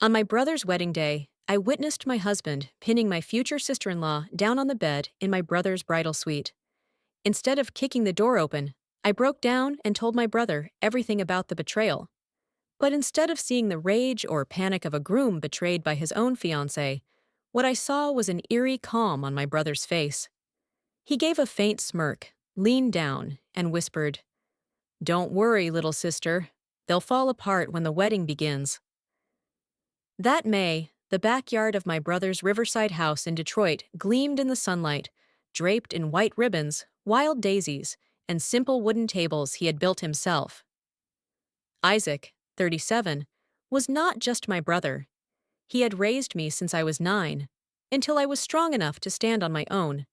On my brother's wedding day, I witnessed my husband pinning my future sister-in-law down on the bed in my brother's bridal suite. Instead of kicking the door open, I broke down and told my brother everything about the betrayal. But instead of seeing the rage or panic of a groom betrayed by his own fiancée, what I saw was an eerie calm on my brother's face. He gave a faint smirk, leaned down, and whispered, "Don't worry, little sister. They'll fall apart when the wedding begins." That May, the backyard of my brother's riverside house in Detroit gleamed in the sunlight, draped in white ribbons, wild daisies, and simple wooden tables he had built himself. Isaac, 37, was not just my brother. He had raised me since I was 9, until I was strong enough to stand on my own.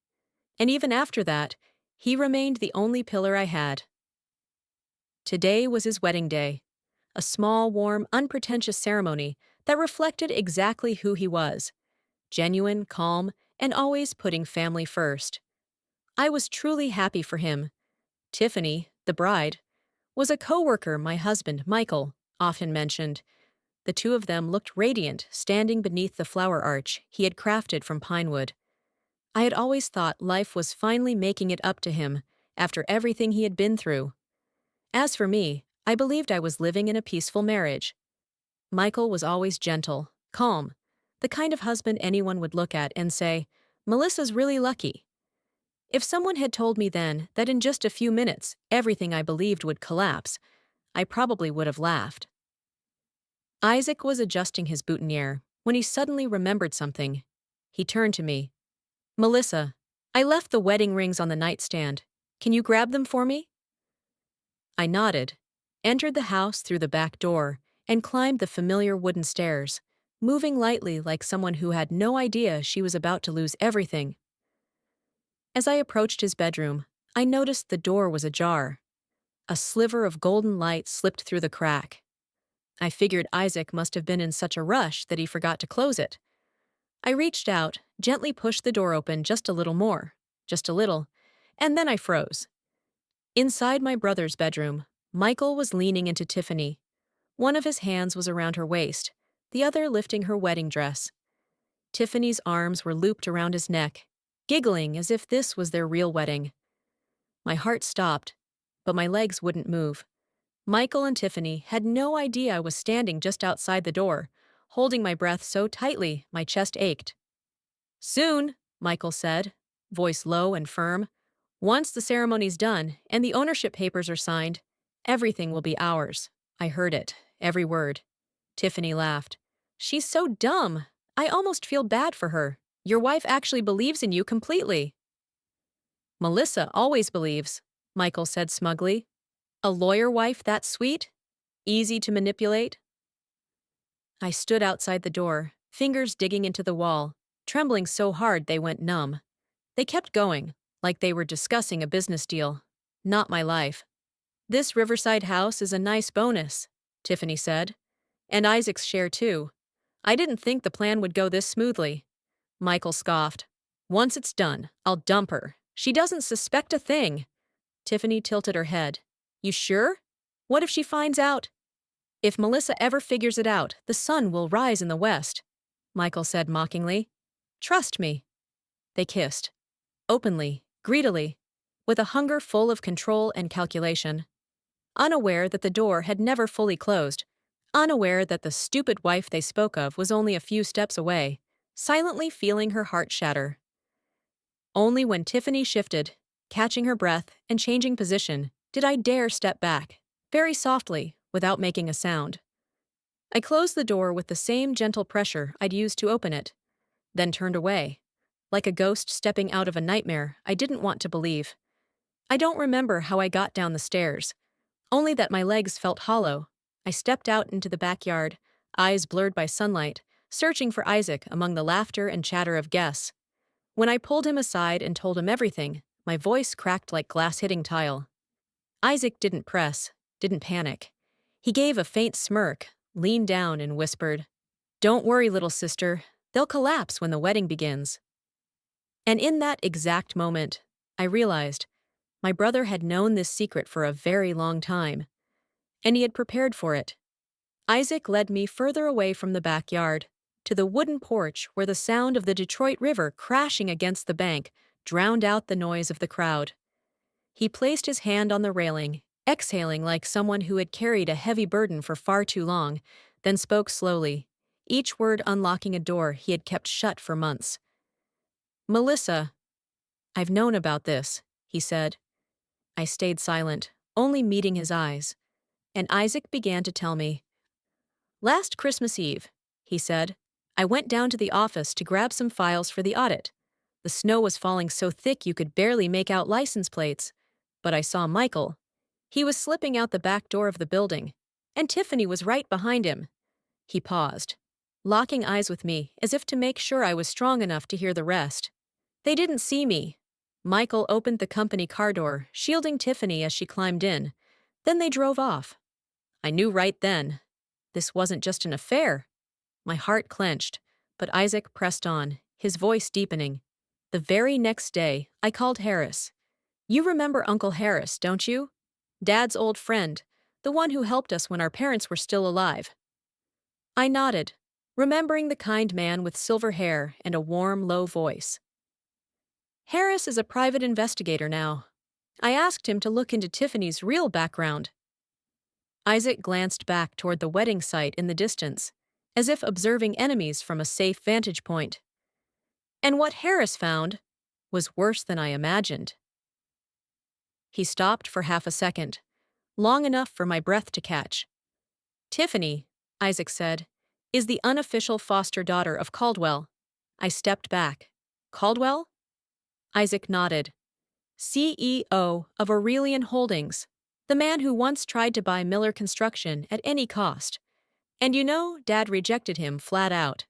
And even after that, he remained the only pillar I had. Today was his wedding day, a small, warm, unpretentious ceremony that reflected exactly who he was: genuine, calm, and always putting family first. I was truly happy for him. Tiffany, the bride, was a coworker my husband, Michael, often mentioned. The two of them looked radiant standing beneath the flower arch he had crafted from pine wood. I had always thought life was finally making it up to him after everything he had been through. As for me, I believed I was living in a peaceful marriage. Michael was always gentle, calm, the kind of husband anyone would look at and say, "Melissa's really lucky." If someone had told me then that in just a few minutes everything I believed would collapse, I probably would have laughed. Isaac was adjusting his boutonniere when he suddenly remembered something. He turned to me. "Melissa, I left the wedding rings on the nightstand. Can you grab them for me?" I nodded, entered the house through the back door, and climbed the familiar wooden stairs, moving lightly like someone who had no idea she was about to lose everything. As I approached his bedroom, I noticed the door was ajar. A sliver of golden light slipped through the crack. I figured Isaac must have been in such a rush that he forgot to close it. I reached out, gently pushed the door open just a little more, just a little, and then I froze. Inside my brother's bedroom, Michael was leaning into Tiffany. One of his hands was around her waist, the other lifting her wedding dress. Tiffany's arms were looped around his neck, giggling as if this was their real wedding. My heart stopped, but my legs wouldn't move. Michael and Tiffany had no idea I was standing just outside the door, holding my breath so tightly my chest ached. "Soon," Michael said, voice low and firm. "Once the ceremony's done and the ownership papers are signed, everything will be ours." I heard it, every word. Tiffany laughed. "She's so dumb. I almost feel bad for her. Your wife actually believes in you completely." "Melissa always believes," Michael said smugly. "A lawyer wife that sweet? Easy to manipulate?" I stood outside the door, fingers digging into the wall, trembling so hard they went numb. They kept going, like they were discussing a business deal. Not my life. "This riverside house is a nice bonus," Tiffany said. "And Isaac's share too. I didn't think the plan would go this smoothly." Michael scoffed. "Once it's done, I'll dump her. She doesn't suspect a thing." Tiffany tilted her head. "You sure? What if she finds out?" "If Melissa ever figures it out, the sun will rise in the west," Michael said mockingly. "Trust me." They kissed. Openly, greedily, with a hunger full of control and calculation. Unaware that the door had never fully closed, unaware that the stupid wife they spoke of was only a few steps away, silently feeling her heart shatter. Only when Tiffany shifted, catching her breath and changing position, did I dare step back, very softly, without making a sound. I closed the door with the same gentle pressure I'd used to open it, then turned away, like a ghost stepping out of a nightmare I didn't want to believe. I don't remember how I got down the stairs, only that my legs felt hollow. I stepped out into the backyard, eyes blurred by sunlight, searching for Isaac among the laughter and chatter of guests. When I pulled him aside and told him everything, my voice cracked like glass hitting tile. Isaac didn't press, didn't panic. He gave a faint smirk, leaned down, and whispered, "Don't worry, little sister. They'll collapse when the wedding begins." And in that exact moment, I realized my brother had known this secret for a very long time, and he had prepared for it. Isaac led me further away from the backyard, to the wooden porch where the sound of the Detroit River crashing against the bank drowned out the noise of the crowd. He placed his hand on the railing, exhaling like someone who had carried a heavy burden for far too long, then spoke slowly, each word unlocking a door he had kept shut for months. "Melissa, I've known about this," he said. I stayed silent, only meeting his eyes, and Isaac began to tell me. "Last Christmas Eve," he said, "I went down to the office to grab some files for the audit. The snow was falling so thick you could barely make out license plates. But I saw Michael. He was slipping out the back door of the building, and Tiffany was right behind him." He paused, locking eyes with me as if to make sure I was strong enough to hear the rest. "They didn't see me." Michael opened the company car door, shielding Tiffany as she climbed in. Then they drove off. I knew right then. This wasn't just an affair. My heart clenched, but Isaac pressed on, his voice deepening. The very next day, I called Harris. "You remember Uncle Harris, don't you? Dad's old friend, the one who helped us when our parents were still alive." I nodded, remembering the kind man with silver hair and a warm, low voice. "Harris is a private investigator now. I asked him to look into Tiffany's real background." Isaac glanced back toward the wedding site in the distance, as if observing enemies from a safe vantage point. "And what Harris found was worse than I imagined." He stopped for half a second, long enough for my breath to catch. "Tiffany," Isaac said, "is the unofficial foster daughter of Caldwell." I stepped back. "Caldwell?" Isaac nodded. "CEO of Aurelian Holdings, the man who once tried to buy Miller Construction at any cost. And you know, Dad rejected him flat out.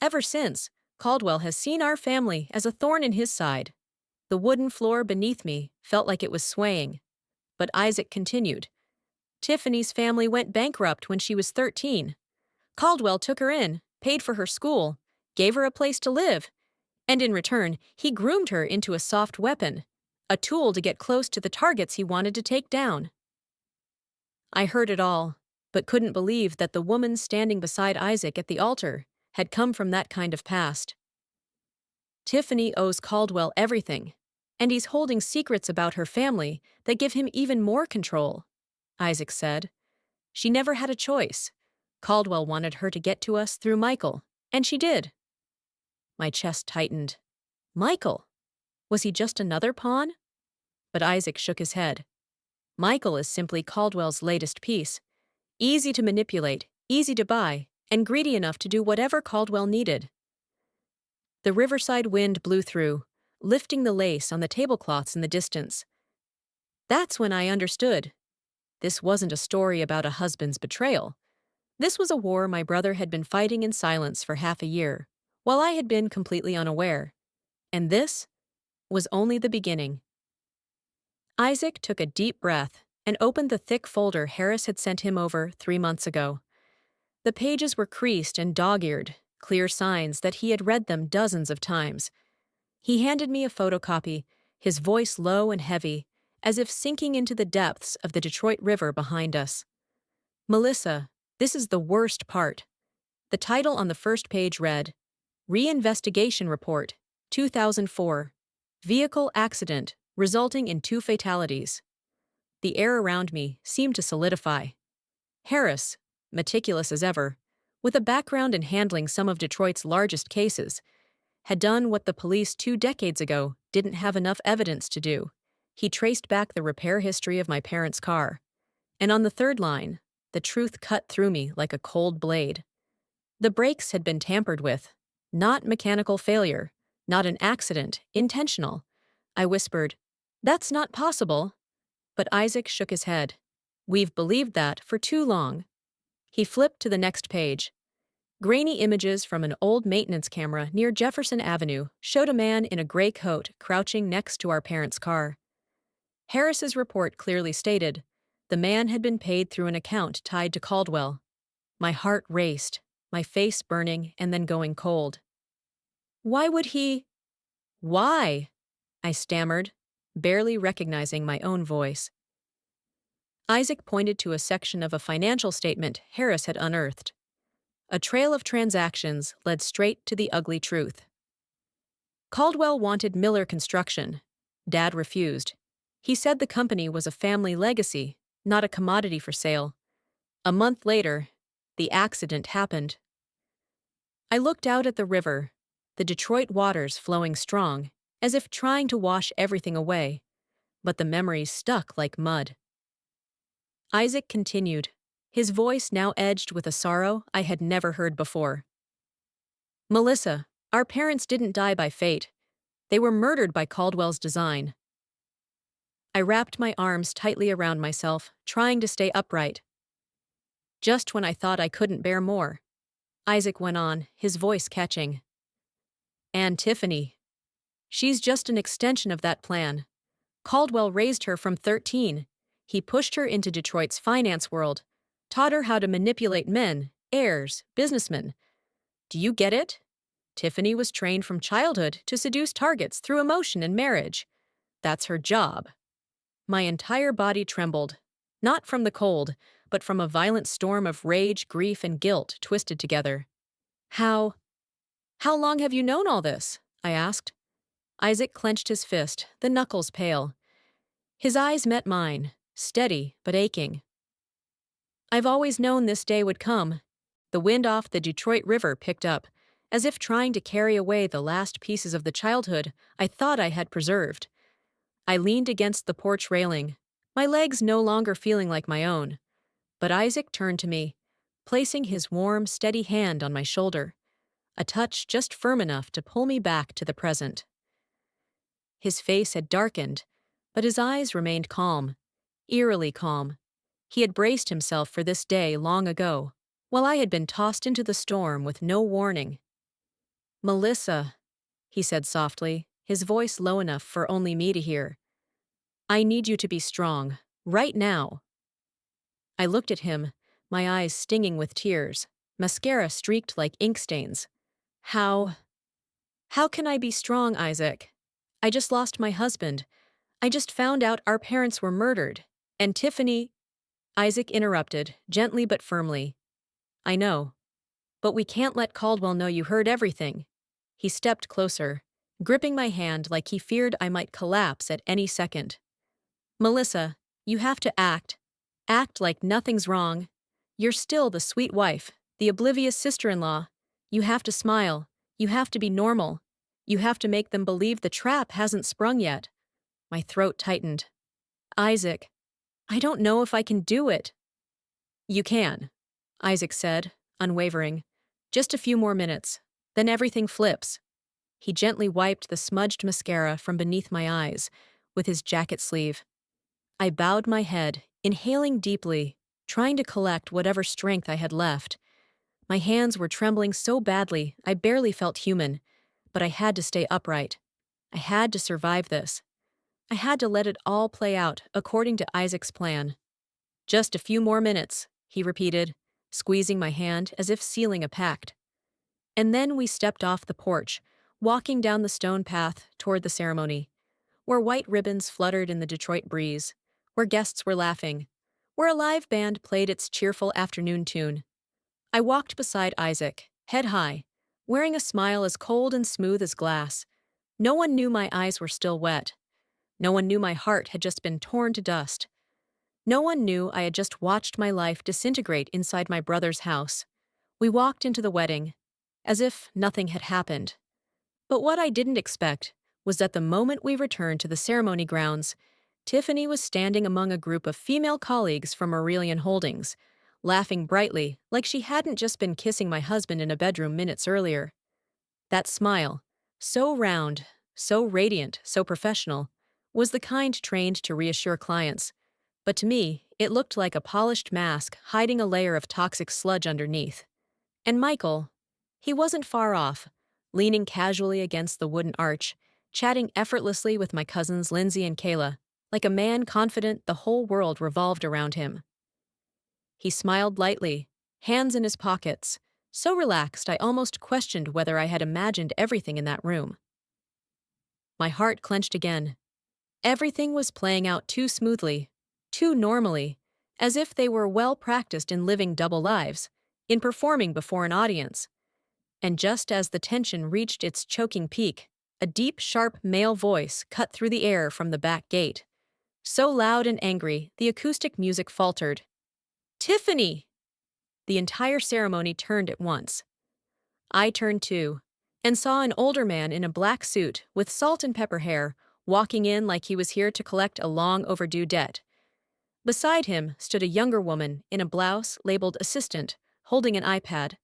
Ever since, Caldwell has seen our family as a thorn in his side." The wooden floor beneath me felt like it was swaying. But Isaac continued. "Tiffany's family went bankrupt when she was 13. Caldwell took her in, paid for her school, gave her a place to live, and in return, he groomed her into a soft weapon, a tool to get close to the targets he wanted to take down." I heard it all, but couldn't believe that the woman standing beside Isaac at the altar had come from that kind of past. "Tiffany owes Caldwell everything, and he's holding secrets about her family that give him even more control," Isaac said. "She never had a choice. Caldwell wanted her to get to us through Michael, and she did." My chest tightened. Michael? Was he just another pawn? But Isaac shook his head. "Michael is simply Caldwell's latest piece. Easy to manipulate, easy to buy, and greedy enough to do whatever Caldwell needed." The riverside wind blew through, lifting the lace on the tablecloths in the distance. That's when I understood. This wasn't a story about a husband's betrayal. This was a war my brother had been fighting in silence for half a year, while I had been completely unaware. And this was only the beginning. Isaac took a deep breath and opened the thick folder Harris had sent him over 3 months ago. The pages were creased and dog-eared, clear signs that he had read them dozens of times. He handed me a photocopy, his voice low and heavy, as if sinking into the depths of the Detroit River behind us. "Melissa, this is the worst part." The title on the first page read, "Reinvestigation Report, 2004. Vehicle accident resulting in 2 fatalities." The air around me seemed to solidify. Harris, meticulous as ever, with a background in handling some of Detroit's largest cases, had done what the police 2 decades ago didn't have enough evidence to do. He traced back the repair history of my parents' car. And on the third line, the truth cut through me like a cold blade. The brakes had been tampered with. Not mechanical failure. Not an accident, intentional. I whispered, "That's not possible." But Isaac shook his head. "We've believed that for too long." He flipped to the next page. Grainy images from an old maintenance camera near Jefferson Avenue showed a man in a gray coat crouching next to our parents' car. Harris's report clearly stated, the man had been paid through an account tied to Caldwell. My heart raced, my face burning and then going cold. "Why would he—" "Why?" I stammered, barely recognizing my own voice. Isaac pointed to a section of a financial statement Harris had unearthed. A trail of transactions led straight to the ugly truth. Caldwell wanted Miller Construction. Dad refused. He said the company was a family legacy, not a commodity for sale. A month later, the accident happened. I looked out at the river, the Detroit waters flowing strong, as if trying to wash everything away, but the memories stuck like mud. Isaac continued, his voice now edged with a sorrow I had never heard before. Melissa, our parents didn't die by fate. They were murdered by Caldwell's design. I wrapped my arms tightly around myself, trying to stay upright. Just when I thought I couldn't bear more, Isaac went on, his voice catching. And Tiffany. She's just an extension of that plan. Caldwell raised her from 13. He pushed her into Detroit's finance world, taught her how to manipulate men, heirs, businessmen. Do you get it? Tiffany was trained from childhood to seduce targets through emotion and marriage. That's her job. My entire body trembled, not from the cold, but from a violent storm of rage, grief, and guilt twisted together. How long have you known all this? I asked. Isaac clenched his fist, the knuckles pale. His eyes met mine, steady but aching. I've always known this day would come. The wind off the Detroit River picked up, as if trying to carry away the last pieces of the childhood I thought I had preserved. I leaned against the porch railing, my legs no longer feeling like my own. But Isaac turned to me, placing his warm, steady hand on my shoulder, a touch just firm enough to pull me back to the present. His face had darkened, but his eyes remained calm, eerily calm. He had braced himself for this day long ago, while I had been tossed into the storm with no warning. Melissa, he said softly, his voice low enough for only me to hear. I need you to be strong, right now. I looked at him, my eyes stinging with tears, mascara streaked like ink stains. How can I be strong, Isaac? I just lost my husband. I just found out our parents were murdered. And Tiffany... Isaac interrupted, gently but firmly. I know. But we can't let Caldwell know you heard everything. He stepped closer, gripping my hand like he feared I might collapse at any second. Melissa, you have to act. Act like nothing's wrong. You're still the sweet wife, the oblivious sister-in-law. You have to smile. You have to be normal. You have to make them believe the trap hasn't sprung yet. My throat tightened. Isaac, I don't know if I can do it. You can, Isaac said, unwavering. Just a few more minutes. Then everything flips. He gently wiped the smudged mascara from beneath my eyes with his jacket sleeve. I bowed my head, inhaling deeply, trying to collect whatever strength I had left. My hands were trembling so badly I barely felt human, but I had to stay upright. I had to survive this. I had to let it all play out according to Isaac's plan. Just a few more minutes, he repeated, squeezing my hand as if sealing a pact. And then we stepped off the porch, walking down the stone path toward the ceremony, where white ribbons fluttered in the Detroit breeze, where guests were laughing, where a live band played its cheerful afternoon tune. I walked beside Isaac, head high, wearing a smile as cold and smooth as glass. No one knew my eyes were still wet. No one knew my heart had just been torn to dust. No one knew I had just watched my life disintegrate inside my brother's house. We walked into the wedding, as if nothing had happened. But what I didn't expect was that the moment we returned to the ceremony grounds, Tiffany was standing among a group of female colleagues from Aurelian Holdings, laughing brightly like she hadn't just been kissing my husband in a bedroom minutes earlier. That smile, so round, so radiant, so professional, was the kind trained to reassure clients, but to me, it looked like a polished mask hiding a layer of toxic sludge underneath. And Michael, he wasn't far off, leaning casually against the wooden arch, chatting effortlessly with my cousins Lindsay and Kayla, like a man confident the whole world revolved around him. He smiled lightly, hands in his pockets, so relaxed I almost questioned whether I had imagined everything in that room. My heart clenched again. Everything was playing out too smoothly, too normally, as if they were well practiced in living double lives, in performing before an audience. And just as the tension reached its choking peak, a deep, sharp male voice cut through the air from the back gate. So loud and angry, the acoustic music faltered. "Tiffany!" The entire ceremony turned at once. I turned too, and saw an older man in a black suit with salt and pepper hair walking in like he was here to collect a long overdue debt. Beside him stood a younger woman in a blouse labeled assistant, holding an iPad.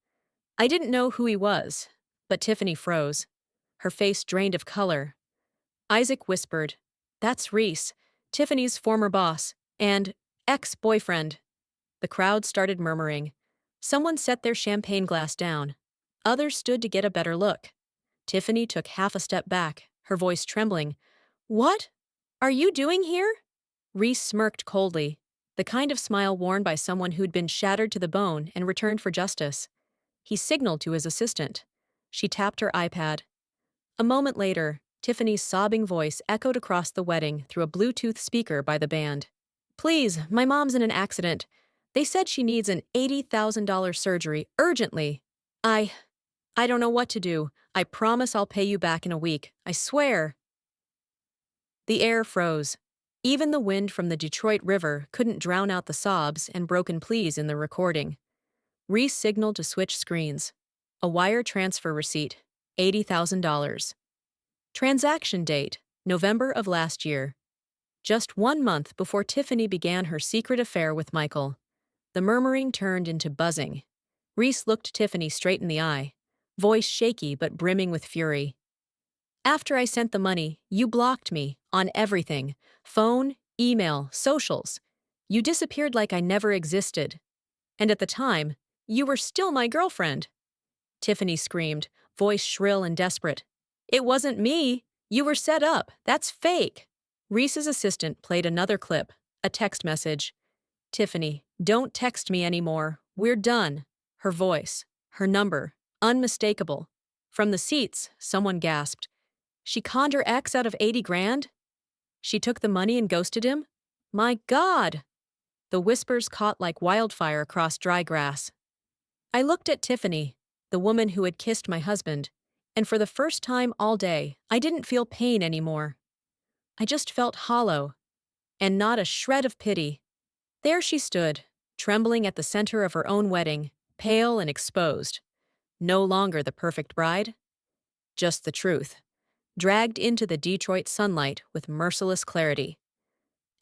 I didn't know who he was, but Tiffany froze. Her face drained of color. Isaac whispered, "That's Reese, Tiffany's former boss, and ex-boyfriend." The crowd started murmuring. Someone set their champagne glass down. Others stood to get a better look. Tiffany took half a step back, her voice trembling. "What are you doing here?" Reese smirked coldly, the kind of smile worn by someone who'd been shattered to the bone and returned for justice. He signaled to his assistant. She tapped her iPad. A moment later, Tiffany's sobbing voice echoed across the wedding through a Bluetooth speaker by the band. "Please, my mom's in an accident. They said she needs an $80,000 surgery urgently. I don't know what to do. I promise I'll pay you back in a week. I swear." The air froze. Even the wind from the Detroit River couldn't drown out the sobs and broken pleas in the recording. Reese signaled to switch screens. A wire transfer receipt, $80,000. Transaction date, November of last year. Just 1 month before Tiffany began her secret affair with Michael. The murmuring turned into buzzing. Reese looked Tiffany straight in the eye, voice shaky but brimming with fury. "After I sent the money, you blocked me on everything. Phone, email, socials. You disappeared like I never existed. And at the time, you were still my girlfriend." Tiffany screamed, voice shrill and desperate. "It wasn't me. You were set up. That's fake." Reese's assistant played another clip, a text message. "Tiffany, don't text me anymore. We're done." Her voice, her number, unmistakable. From the seats, someone gasped. "She conned her ex out of 80 grand? She took the money and ghosted him? My God!" The whispers caught like wildfire across dry grass. I looked at Tiffany, the woman who had kissed my husband, and for the first time all day, I didn't feel pain anymore. I just felt hollow, and not a shred of pity. There she stood, trembling at the center of her own wedding, pale and exposed. No longer the perfect bride, just the truth, dragged into the Detroit sunlight with merciless clarity.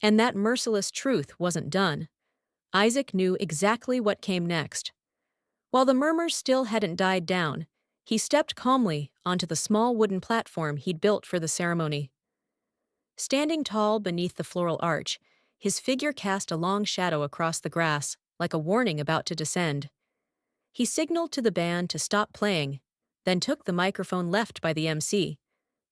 And that merciless truth wasn't done. Isaac knew exactly what came next. While the murmurs still hadn't died down, he stepped calmly onto the small wooden platform he'd built for the ceremony. Standing tall beneath the floral arch, his figure cast a long shadow across the grass, like a warning about to descend. He signaled to the band to stop playing, then took the microphone left by the MC.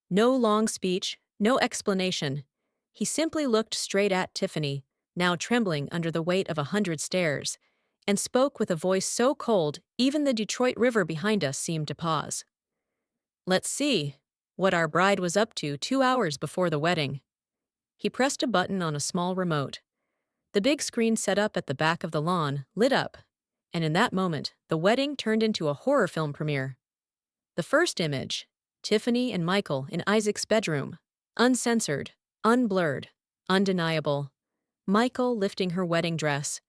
No long speech, no explanation. He simply looked straight at Tiffany, now trembling under the weight of 100 stares, and spoke with a voice so cold even the Detroit River behind us seemed to pause. "Let's see what our bride was up to 2 hours before the wedding." He pressed a button on a small remote. The big screen set up at the back of the lawn lit up, and in that moment, the wedding turned into a horror film premiere. The first image, Tiffany and Michael in Isaac's bedroom, uncensored, unblurred, undeniable. Michael lifting her wedding dress,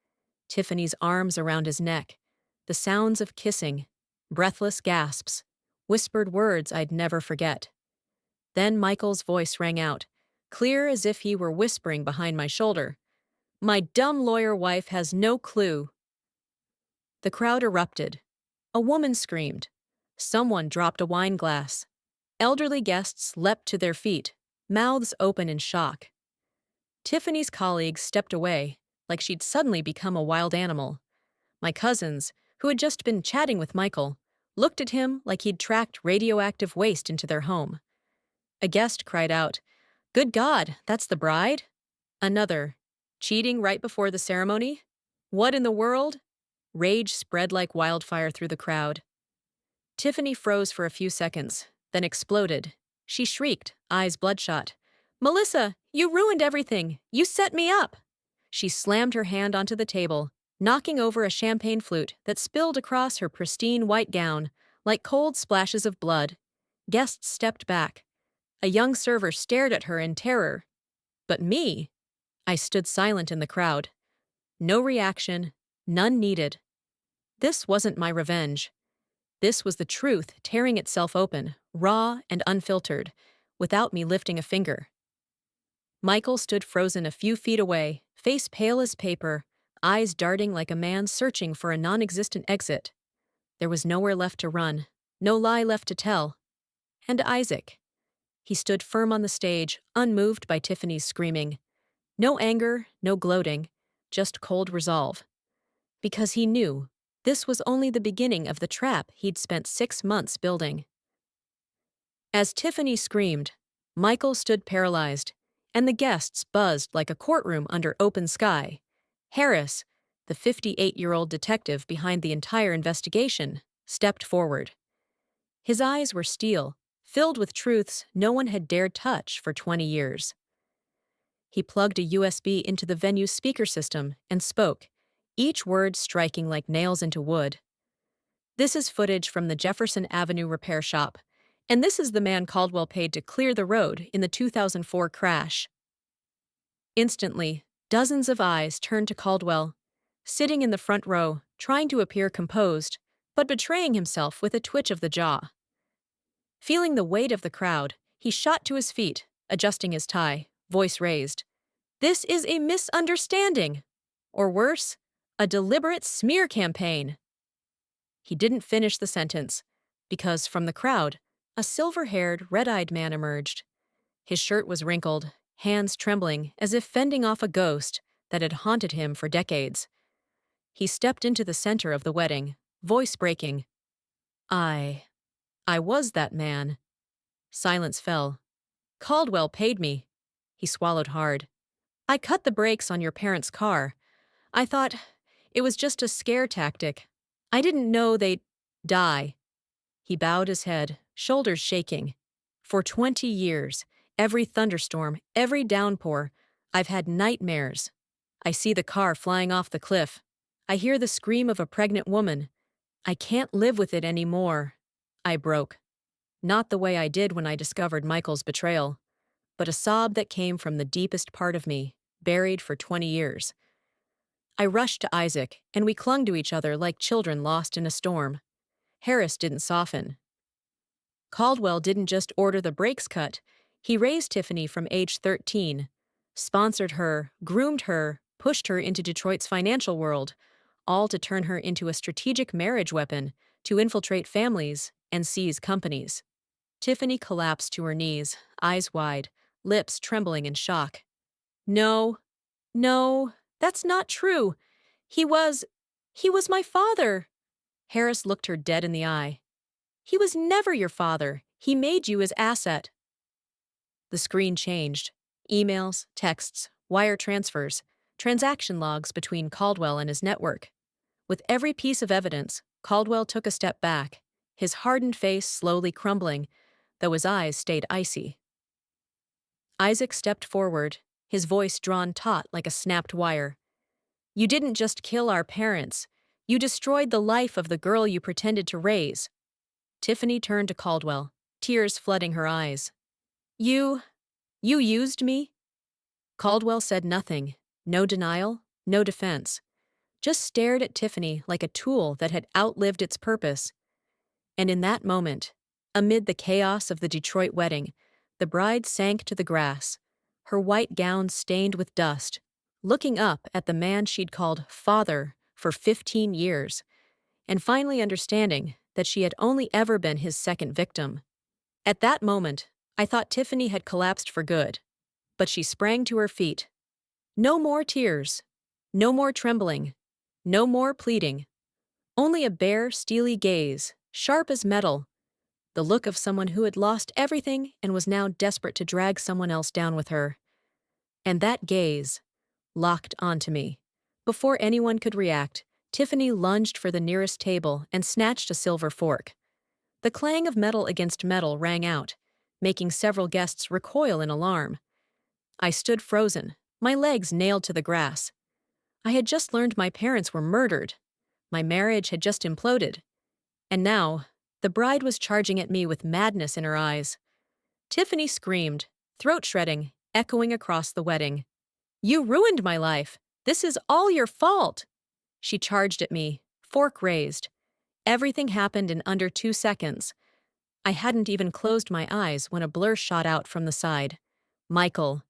Tiffany's arms around his neck, the sounds of kissing, breathless gasps, whispered words I'd never forget. Then Michael's voice rang out, clear as if he were whispering behind my shoulder. "My dumb lawyer wife has no clue." The crowd erupted. A woman screamed. Someone dropped a wine glass. Elderly guests leapt to their feet, mouths open in shock. Tiffany's colleagues stepped away, like she'd suddenly become a wild animal. My cousins, who had just been chatting with Michael, looked at him like he'd tracked radioactive waste into their home. A guest cried out, "Good God, that's the bride?" Another, "Cheating right before the ceremony? What in the world?" Rage spread like wildfire through the crowd. Tiffany froze for a few seconds, then exploded. She shrieked, eyes bloodshot. "Melissa, you ruined everything! You set me up!" She slammed her hand onto the table, knocking over a champagne flute that spilled across her pristine white gown like cold splashes of blood. Guests stepped back. A young server stared at her in terror. But me? I stood silent in the crowd. No reaction, none needed. This wasn't my revenge. This was the truth tearing itself open, raw and unfiltered, without me lifting a finger. Michael stood frozen a few feet away, face pale as paper, eyes darting like a man searching for a non-existent exit. There was nowhere left to run, no lie left to tell. And Isaac. He stood firm on the stage, unmoved by Tiffany's screaming. No anger, no gloating, just cold resolve. Because he knew this was only the beginning of the trap he'd spent 6 months building. As Tiffany screamed, Michael stood paralyzed, and the guests buzzed like a courtroom under open sky. Harris, the 58-year-old detective behind the entire investigation, stepped forward. His eyes were steel, filled with truths no one had dared touch for 20 years. He plugged a USB into the venue's speaker system and spoke, each word striking like nails into wood. This is footage from the Jefferson Avenue repair shop, and this is the man Caldwell paid to clear the road in the 2004 crash. Instantly, dozens of eyes turned to Caldwell, sitting in the front row, trying to appear composed, but betraying himself with a twitch of the jaw. Feeling the weight of the crowd, he shot to his feet, adjusting his tie, voice raised. This is a misunderstanding! Or worse, a deliberate smear campaign! He didn't finish the sentence, because from the crowd, a silver-haired, red-eyed man emerged. His shirt was wrinkled, hands trembling as if fending off a ghost that had haunted him for decades. He stepped into the center of the wedding, voice breaking. I was that man. Silence fell. Caldwell paid me. He swallowed hard. I cut the brakes on your parents' car. I thought it was just a scare tactic. I didn't know they'd die. He bowed his head, shoulders shaking. For 20 years, every thunderstorm, every downpour, I've had nightmares. I see the car flying off the cliff. I hear the scream of a pregnant woman. I can't live with it anymore. I broke. Not the way I did when I discovered Michael's betrayal, but a sob that came from the deepest part of me, buried for 20 years. I rushed to Isaac, and we clung to each other like children lost in a storm. Harris didn't soften. Caldwell didn't just order the brakes cut. He raised Tiffany from age 13, sponsored her, groomed her, pushed her into Detroit's financial world, all to turn her into a strategic marriage weapon to infiltrate families and seize companies. Tiffany collapsed to her knees, eyes wide, lips trembling in shock. No, that's not true. He was my father. Harris looked her dead in the eye. He was never your father. He made you his asset. The screen changed. Emails, texts, wire transfers, transaction logs between Caldwell and his network. With every piece of evidence, Caldwell took a step back, his hardened face slowly crumbling, though his eyes stayed icy. Isaac stepped forward, his voice drawn taut like a snapped wire. You didn't just kill our parents. You destroyed the life of the girl you pretended to raise. Tiffany turned to Caldwell, tears flooding her eyes. You used me? Caldwell said nothing, no denial, no defense, just stared at Tiffany like a tool that had outlived its purpose. And in that moment, amid the chaos of the Detroit wedding, the bride sank to the grass, her white gown stained with dust, looking up at the man she'd called father for 15 years, and finally understanding that she had only ever been his second victim. At that moment, I thought Tiffany had collapsed for good, but she sprang to her feet. No more tears, no more trembling, no more pleading, only a bare, steely gaze, sharp as metal, the look of someone who had lost everything and was now desperate to drag someone else down with her. And that gaze locked onto me. Before anyone could react, Tiffany lunged for the nearest table and snatched a silver fork. The clang of metal against metal rang out, making several guests recoil in alarm. I stood frozen, my legs nailed to the grass, I had just learned my parents were murdered. My marriage had just imploded. And now, the bride was charging at me with madness in her eyes. Tiffany screamed, throat shredding, echoing across the wedding. You ruined my life. This is all your fault. She charged at me, fork raised. Everything happened in under 2 seconds. I hadn't even closed my eyes when a blur shot out from the side. Michael.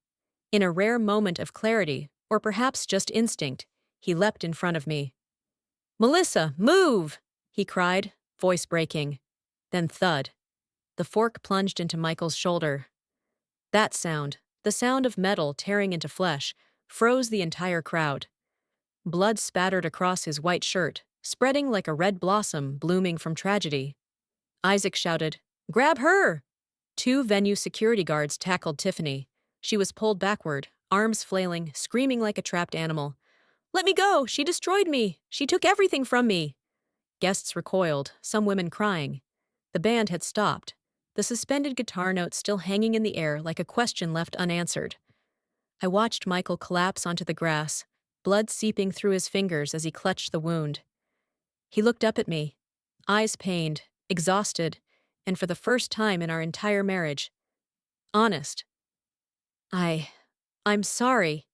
In a rare moment of clarity, or perhaps just instinct, he leapt in front of me. Melissa, move! He cried, voice breaking. Then thud. The fork plunged into Michael's shoulder. That sound, the sound of metal tearing into flesh, froze the entire crowd. Blood spattered across his white shirt, spreading like a red blossom blooming from tragedy. Isaac shouted, Grab her! 2 venue security guards tackled Tiffany. She was pulled backward, arms flailing, screaming like a trapped animal. Let me go! She destroyed me! She took everything from me! Guests recoiled, some women crying. The band had stopped, the suspended guitar notes still hanging in the air like a question left unanswered. I watched Michael collapse onto the grass, blood seeping through his fingers as he clutched the wound. He looked up at me, eyes pained, exhausted, and for the first time in our entire marriage, honest. I'm sorry.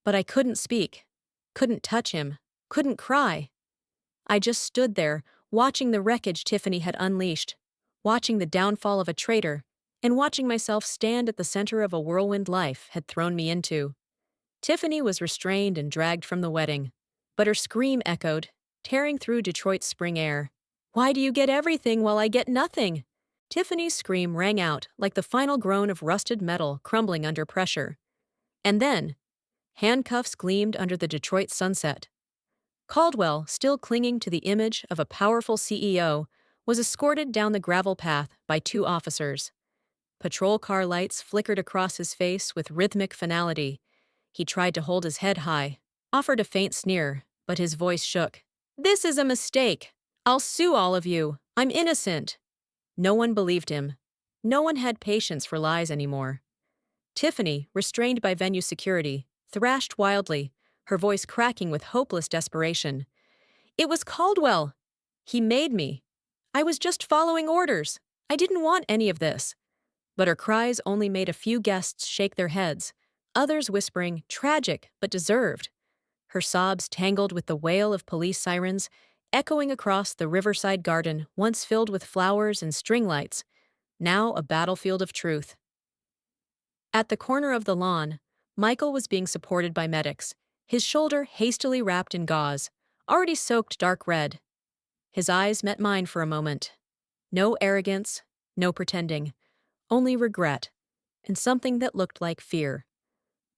But I couldn't speak, couldn't touch him, couldn't cry. I just stood there, watching the wreckage Tiffany had unleashed, watching the downfall of a traitor, and watching myself stand at the center of a whirlwind life had thrown me into. Tiffany was restrained and dragged from the wedding, but her scream echoed, tearing through Detroit's spring air. Why do you get everything while I get nothing? Tiffany's scream rang out like the final groan of rusted metal crumbling under pressure. And then, handcuffs gleamed under the Detroit sunset. Caldwell, still clinging to the image of a powerful CEO, was escorted down the gravel path by 2 officers. Patrol car lights flickered across his face with rhythmic finality. He tried to hold his head high, offered a faint sneer, but his voice shook. This is a mistake. I'll sue all of you. I'm innocent. No one believed him. No one had patience for lies anymore. Tiffany, restrained by venue security, thrashed wildly, her voice cracking with hopeless desperation. It was Caldwell. He made me. I was just following orders. I didn't want any of this. But her cries only made a few guests shake their heads, others whispering, tragic but deserved. Her sobs tangled with the wail of police sirens, echoing across the riverside garden once filled with flowers and string lights, now a battlefield of truth. At the corner of the lawn, Michael was being supported by medics, his shoulder hastily wrapped in gauze, already soaked dark red. His eyes met mine for a moment. No arrogance, no pretending, only regret, and something that looked like fear.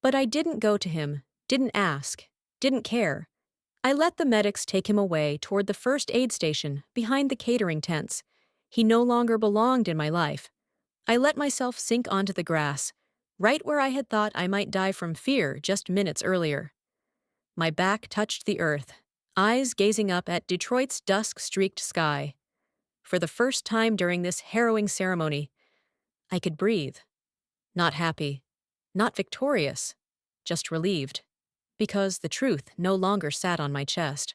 But I didn't go to him, didn't ask, didn't care. I let the medics take him away toward the first aid station behind the catering tents. He no longer belonged in my life. I let myself sink onto the grass, right where I had thought I might die from fear just minutes earlier. My back touched the earth, eyes gazing up at Detroit's dusk-streaked sky. For the first time during this harrowing ceremony, I could breathe. Not happy, not victorious, just relieved, because the truth no longer sat on my chest.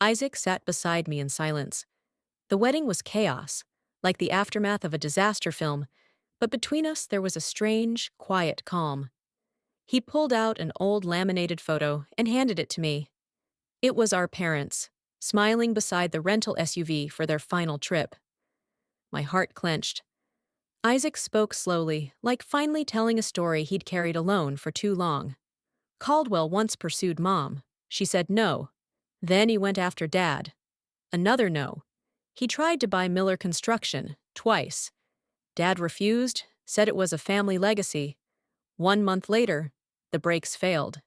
Isaac sat beside me in silence. The wedding was chaos, like the aftermath of a disaster film, but between us there was a strange, quiet calm. He pulled out an old laminated photo and handed it to me. It was our parents, smiling beside the rental SUV for their final trip. My heart clenched. Isaac spoke slowly, like finally telling a story he'd carried alone for too long. Caldwell once pursued Mom. She said no. Then he went after Dad. Another no. He tried to buy Miller Construction, twice. Dad refused, said it was a family legacy. 1 month later, the brakes failed.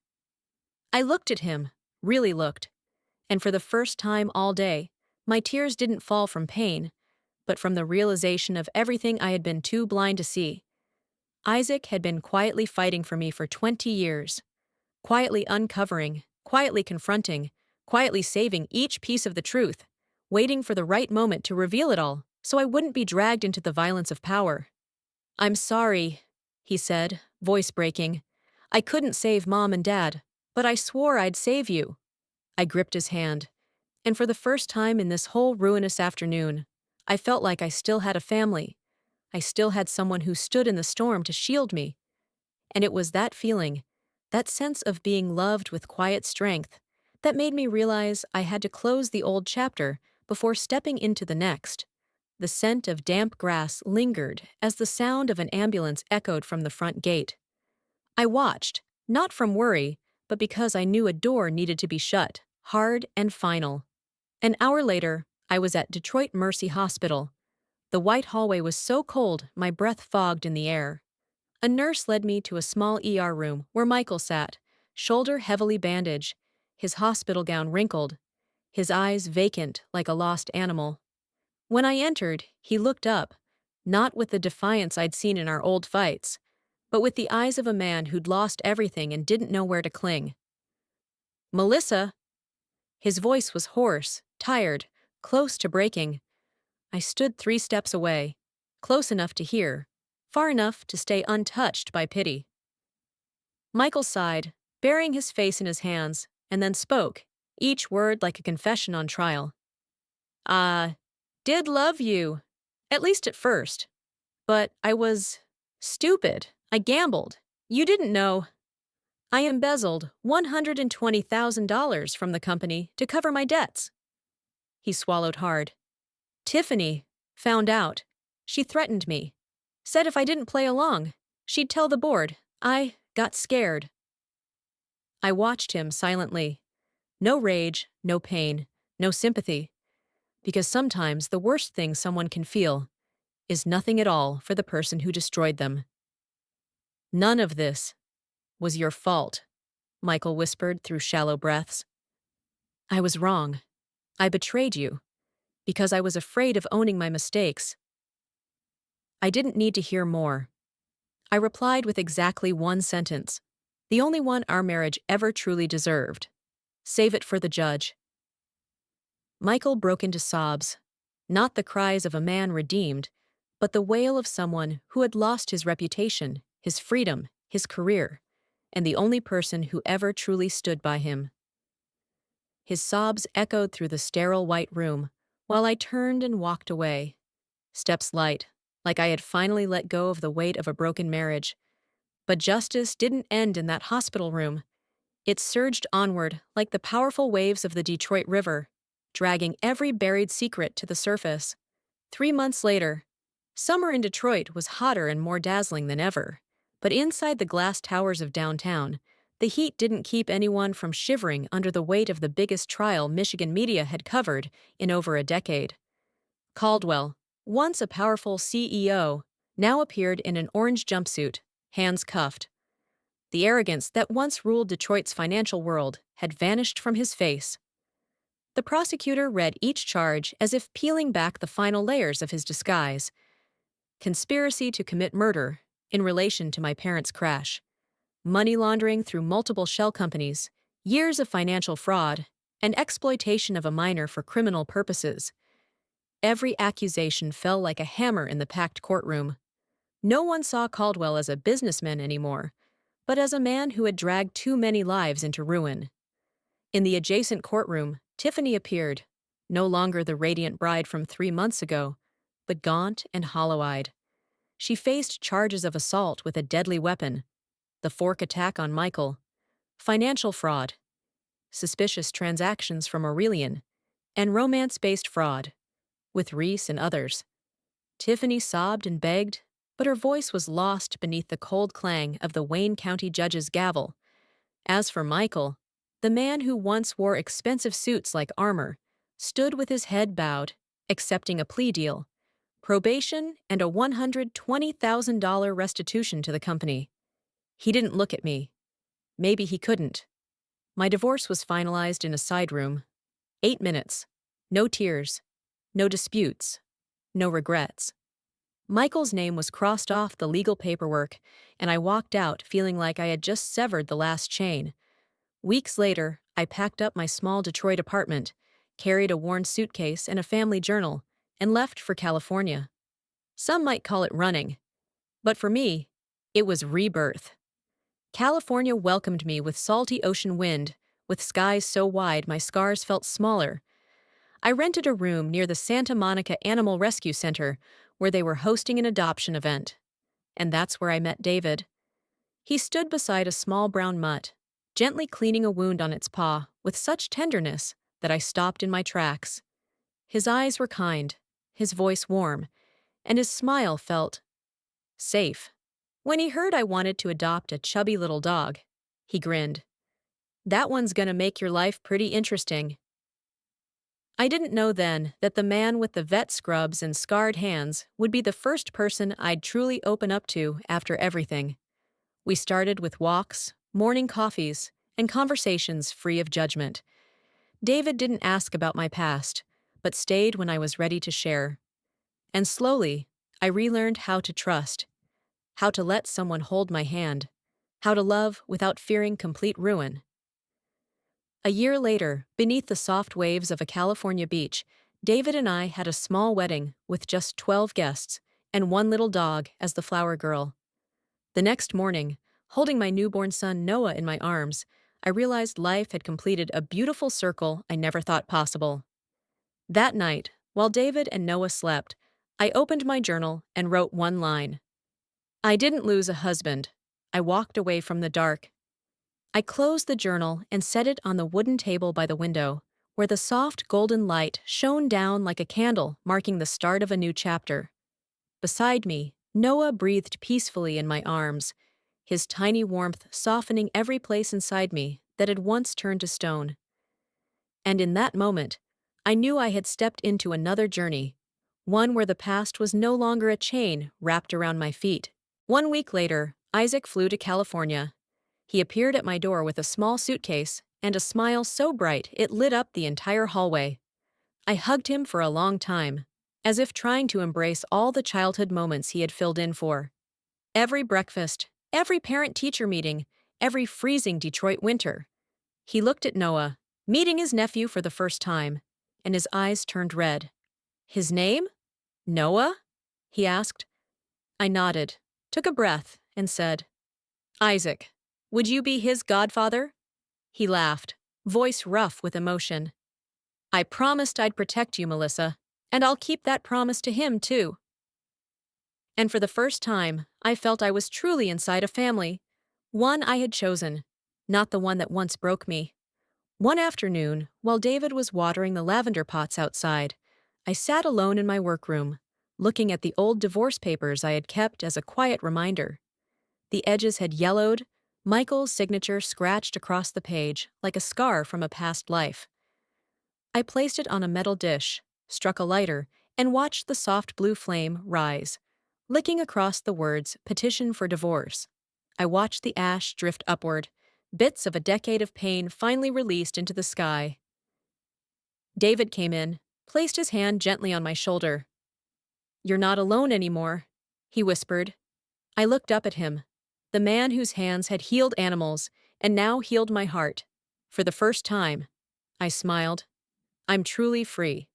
I looked at him, really looked, and for the first time all day, my tears didn't fall from pain, but from the realization of everything I had been too blind to see. Isaac had been quietly fighting for me for 20 years, quietly uncovering, quietly confronting, quietly saving each piece of the truth, waiting for the right moment to reveal it all, so I wouldn't be dragged into the violence of power. I'm sorry, he said, voice breaking. I couldn't save Mom and Dad. But I swore I'd save you. I gripped his hand, and for the first time in this whole ruinous afternoon, I felt like I still had a family. I still had someone who stood in the storm to shield me. And it was that feeling, that sense of being loved with quiet strength, that made me realize I had to close the old chapter before stepping into the next. The scent of damp grass lingered as the sound of an ambulance echoed from the front gate. I watched, not from worry, but because I knew a door needed to be shut, hard and final. An hour later, I was at Detroit Mercy Hospital. The white hallway was so cold my breath fogged in the air. A nurse led me to a small ER room where Michael sat, shoulder heavily bandaged, his hospital gown wrinkled, his eyes vacant like a lost animal. When I entered, he looked up, not with the defiance I'd seen in our old fights, but with the eyes of a man who'd lost everything and didn't know where to cling. "Melissa!" His voice was hoarse, tired, close to breaking. I stood 3 steps away, close enough to hear, far enough to stay untouched by pity. Michael sighed, burying his face in his hands, and then spoke, each word like a confession on trial. "I did love you, at least at first. But I was stupid. I gambled. You didn't know. I embezzled $120,000 from the company to cover my debts." He swallowed hard. "Tiffany found out. She threatened me. Said if I didn't play along, she'd tell the board. I got scared." I watched him silently. No rage, no pain, no sympathy. Because sometimes the worst thing someone can feel is nothing at all for the person who destroyed them. "None of this was your fault," Michael whispered through shallow breaths. "I was wrong. I betrayed you, because I was afraid of owning my mistakes." I didn't need to hear more. I replied with exactly one sentence, the only one our marriage ever truly deserved. "Save it for the judge." Michael broke into sobs, not the cries of a man redeemed, but the wail of someone who had lost his reputation, his freedom, his career, and the only person who ever truly stood by him. His sobs echoed through the sterile white room, while I turned and walked away. Steps light, like I had finally let go of the weight of a broken marriage. But justice didn't end in that hospital room. It surged onward like the powerful waves of the Detroit River, dragging every buried secret to the surface. 3 months later, summer in Detroit was hotter and more dazzling than ever. But inside the glass towers of downtown, the heat didn't keep anyone from shivering under the weight of the biggest trial Michigan media had covered in over a decade. Caldwell, once a powerful CEO, now appeared in an orange jumpsuit, hands cuffed. The arrogance that once ruled Detroit's financial world had vanished from his face. The prosecutor read each charge as if peeling back the final layers of his disguise. Conspiracy to commit murder in relation to my parents' crash. Money laundering through multiple shell companies, years of financial fraud, and exploitation of a minor for criminal purposes. Every accusation fell like a hammer in the packed courtroom. No one saw Caldwell as a businessman anymore, but as a man who had dragged too many lives into ruin. In the adjacent courtroom, Tiffany appeared, no longer the radiant bride from 3 months ago, but gaunt and hollow-eyed. She faced charges of assault with a deadly weapon, the fork attack on Michael, financial fraud, suspicious transactions from Aurelian, and romance-based fraud, with Reese and others. Tiffany sobbed and begged, but her voice was lost beneath the cold clang of the Wayne County judge's gavel. As for Michael, the man who once wore expensive suits like armor, stood with his head bowed, accepting a plea deal, probation, and a $120,000 restitution to the company. He didn't look at me. Maybe he couldn't. My divorce was finalized in a side room. 8 minutes. No tears. No disputes. No regrets. Michael's name was crossed off the legal paperwork, and I walked out feeling like I had just severed the last chain. Weeks later, I packed up my small Detroit apartment, carried a worn suitcase and a family journal, and left for California. Some might call it running, but for me, it was rebirth. California welcomed me with salty ocean wind, with skies so wide my scars felt smaller. I rented a room near the Santa Monica Animal Rescue Center, where they were hosting an adoption event. And that's where I met David. He stood beside a small brown mutt, gently cleaning a wound on its paw with such tenderness that I stopped in my tracks. His eyes were kind, his voice warm, and his smile felt safe. When he heard I wanted to adopt a chubby little dog, he grinned. "That one's gonna make your life pretty interesting." I didn't know then that the man with the vet scrubs and scarred hands would be the first person I'd truly open up to after everything. We started with walks, morning coffees, and conversations free of judgment. David didn't ask about my past, but stayed when I was ready to share. And slowly, I relearned how to trust, how to let someone hold my hand, how to love without fearing complete ruin. A year later, beneath the soft waves of a California beach, David and I had a small wedding with just 12 guests and one little dog as the flower girl. The next morning, holding my newborn son Noah in my arms, I realized life had completed a beautiful circle I never thought possible. That night, while David and Noah slept, I opened my journal and wrote one line. I didn't lose a husband. I walked away from the dark. I closed the journal and set it on the wooden table by the window, where the soft golden light shone down like a candle marking the start of a new chapter. Beside me, Noah breathed peacefully in my arms, his tiny warmth softening every place inside me that had once turned to stone. And in that moment, I knew I had stepped into another journey, one where the past was no longer a chain wrapped around my feet. 1 week later, Isaac flew to California. He appeared at my door with a small suitcase and a smile so bright it lit up the entire hallway. I hugged him for a long time, as if trying to embrace all the childhood moments he had filled in for. Every breakfast, every parent-teacher meeting, every freezing Detroit winter. He looked at Noah, meeting his nephew for the first time, and his eyes turned red. "His name? Noah?" he asked. I nodded, took a breath, and said, "Isaac. Would you be his godfather?" He laughed, voice rough with emotion. "I promised I'd protect you, Melissa, and I'll keep that promise to him, too." And for the first time, I felt I was truly inside a family, one I had chosen, not the one that once broke me. One afternoon, while David was watering the lavender pots outside, I sat alone in my workroom, looking at the old divorce papers I had kept as a quiet reminder. The edges had yellowed, Michael's signature scratched across the page like a scar from a past life. I placed it on a metal dish, struck a lighter, and watched the soft blue flame rise, licking across the words "petition for divorce." I watched the ash drift upward, bits of a decade of pain finally released into the sky. David came in, placed his hand gently on my shoulder. "You're not alone anymore," he whispered. I looked up at him, the man whose hands had healed animals and now healed my heart. For the first time, I smiled. I'm truly free.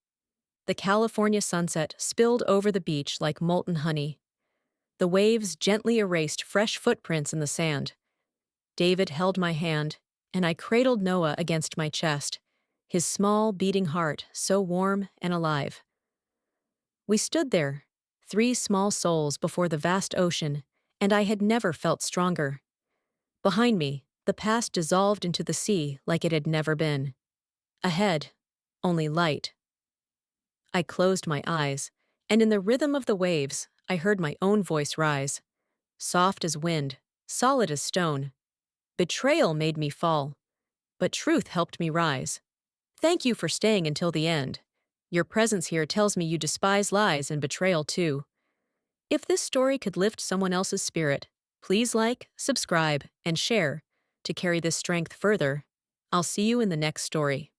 The California sunset spilled over the beach like molten honey. The waves gently erased fresh footprints in the sand. David held my hand, and I cradled Noah against my chest, his small, beating heart so warm and alive. We stood there, three small souls before the vast ocean, and I had never felt stronger. Behind me, the past dissolved into the sea like it had never been. Ahead, only light. I closed my eyes, and in the rhythm of the waves, I heard my own voice rise. Soft as wind, solid as stone. Betrayal made me fall, but truth helped me rise. Thank you for staying until the end. Your presence here tells me you despise lies and betrayal too. If this story could lift someone else's spirit, please like, subscribe, and share to carry this strength further. I'll see you in the next story.